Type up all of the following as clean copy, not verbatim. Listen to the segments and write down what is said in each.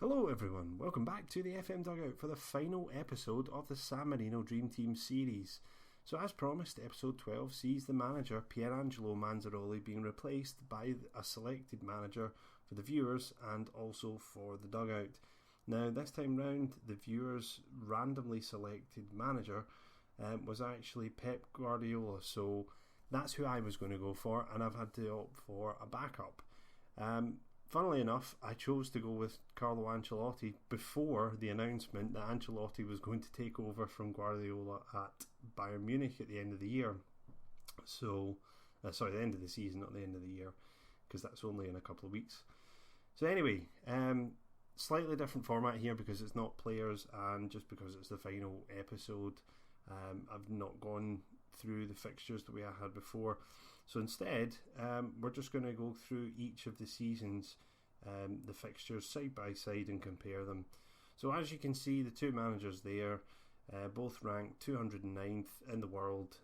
Hello everyone, welcome back to the FM Dugout for the final episode of the San Marino Dream Team series. So as promised, episode 12 sees the manager Pierangelo Manzaroli being replaced by a selected manager for the viewers and also for the dugout. Now this time round, the viewers' randomly selected manager was actually Pep Guardiola, so that's who I was going to go for, and I've had to opt for a backup. Funnily enough, I chose to go with Carlo Ancelotti before the announcement that Ancelotti was going to take over from Guardiola at Bayern Munich at the end of the year. The end of the season, not the end of the year, because that's only in a couple of weeks. So anyway, slightly different format here because it's not players and just because it's the final episode. I've not gone through the fixtures that we had before, so instead we're just going to go through each of the seasons, the fixtures side by side and compare them. So as you can see, the two managers there both ranked 209th in the world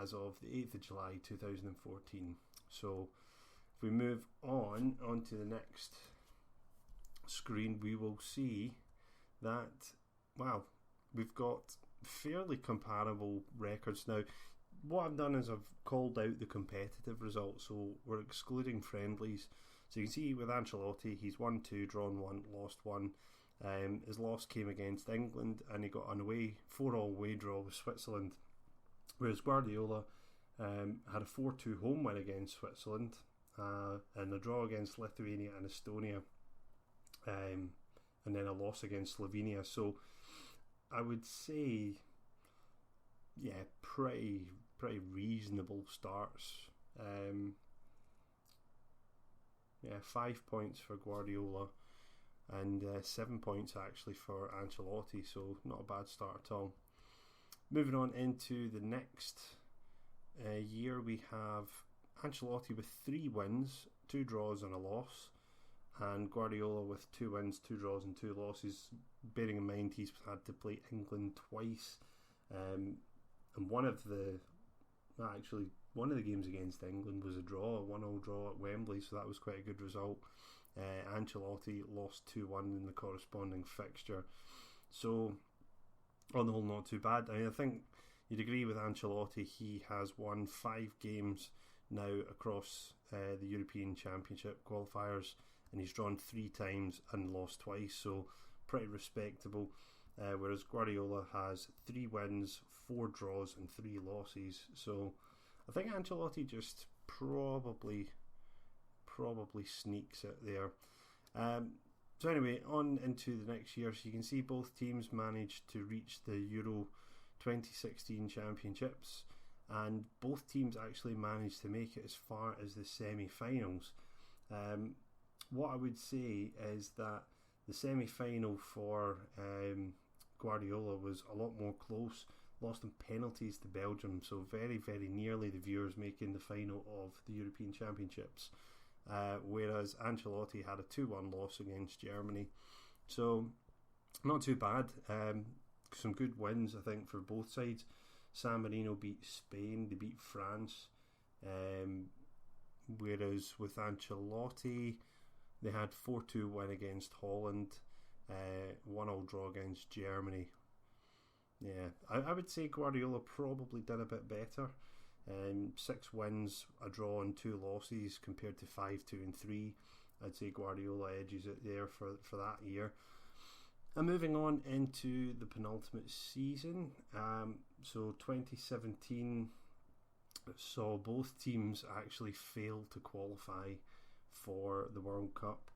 as of the 8th of July 2014. So if we move on to the next screen, we will see that, wow, we've got fairly comparable records. Now what I've done is I've called out the competitive results, so we're excluding friendlies. So you can see with Ancelotti, he's won 2, drawn 1, lost 1. His loss came against England and he got an away 4-all away draw with Switzerland, whereas Guardiola had a 4-2 home win against Switzerland and a draw against Lithuania and Estonia, and then a loss against Slovenia. So I would say, yeah, pretty reasonable starts. 5 points for Guardiola and 7 points actually for Ancelotti, so not a bad start at all. Moving on into the next year, we have Ancelotti with 3 wins, 2 draws and a loss, and Guardiola with 2 wins, 2 draws and 2 losses, bearing in mind he's had to play England twice, and one of the games against England was a draw, a 1-1 draw at Wembley, so that was quite a good result. Ancelotti lost 2-1 in the corresponding fixture, so on the whole not too bad. I think you'd agree with Ancelotti, he has won 5 games now across the European Championship qualifiers, and he's drawn 3 times and lost twice, so pretty respectable. Whereas Guardiola has 3 wins, 4 draws and 3 losses, so I think Ancelotti just probably sneaks it there. So anyway, on into the next year, so you can see both teams managed to reach the Euro 2016 Championships, and both teams actually managed to make it as far as the semi-finals. What I would say is that the semi-final for Guardiola was a lot more close, lost in penalties to Belgium, so very, very nearly the viewers making the final of the European Championships, whereas Ancelotti had a 2-1 loss against Germany, so not too bad. Some good wins I think for both sides. San Marino beat Spain, they beat France, whereas with Ancelotti they had 4-2 win against Holland, 1-1 draw against Germany. Yeah, I would say Guardiola probably did a bit better. 6 wins, a draw and 2 losses compared to 5, 2 and 3. I'd say Guardiola edges it there for that year. And moving on into the penultimate season, so 2017 saw both teams actually fail to qualify for the World Cup,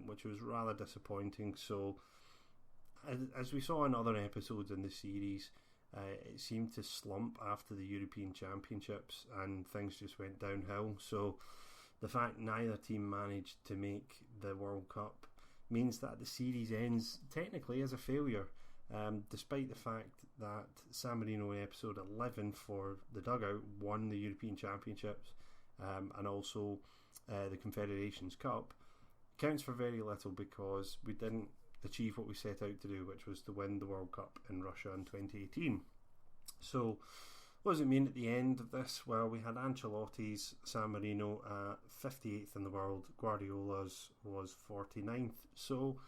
which was rather disappointing. So as we saw in other episodes in the series, it seemed to slump after the European Championships and things just went downhill. So the fact neither team managed to make the World Cup means that the series ends technically as a failure, despite the fact that San Marino in episode 11 for the Dugout won the European Championships and also the Confederations Cup. Counts for very little because we didn't achieve what we set out to do, which was to win the World Cup in Russia in 2018. So what does it mean at the end of this? Well, we had Ancelotti's San Marino 58th in the world, Guardiola's was 49th, so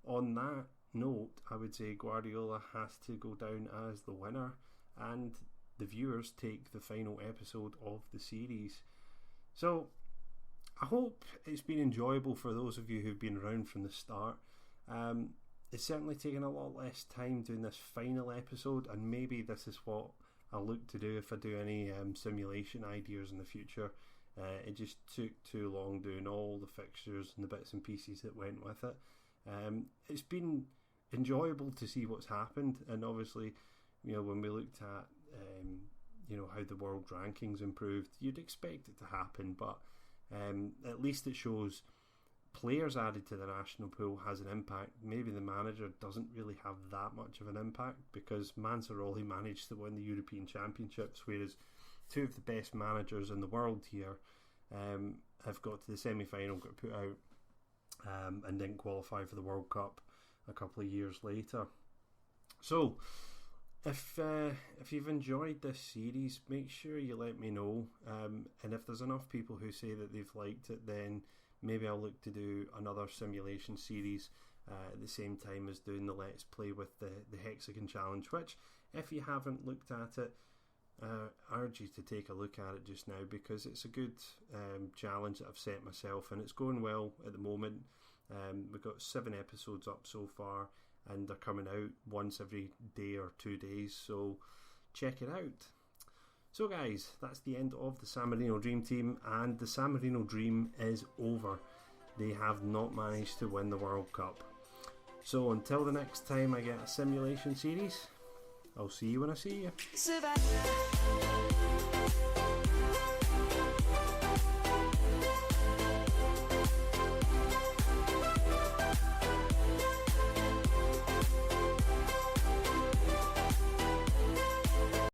on that note, I would say Guardiola has to go down as the winner, and the viewers take the final episode of the series. So I hope it's been enjoyable for those of you who've been around from the start. It's certainly taken a lot less time doing this final episode, and maybe this is what I'll look to do if I do any simulation ideas in the future. It just took too long doing all the fixtures and the bits and pieces that went with it. It's been enjoyable to see what's happened, and obviously, when we looked at how the world rankings improved, you'd expect it to happen, but at least it shows players added to the national pool has an impact. Maybe the manager doesn't really have that much of an impact, because Manzaroli managed to win the European Championships, whereas two of the best managers in the world here have got to the semi-final, got put out, and didn't qualify for the World Cup a couple of years later. So if you've enjoyed this series, make sure you let me know, and if there's enough people who say that they've liked it, then maybe I'll look to do another simulation series at the same time as doing the Let's Play with the Hexagon Challenge, which, if you haven't looked at it, I urge you to take a look at it just now, because it's a good challenge that I've set myself, and it's going well at the moment. We've got 7 episodes up so far, and they're coming out once every day or 2 days, so check it out. So guys, that's the end of the San Marino Dream Team, and the San Marino Dream is over. They have not managed to win the World Cup. So until the next time I get a simulation series, I'll see you when I see you.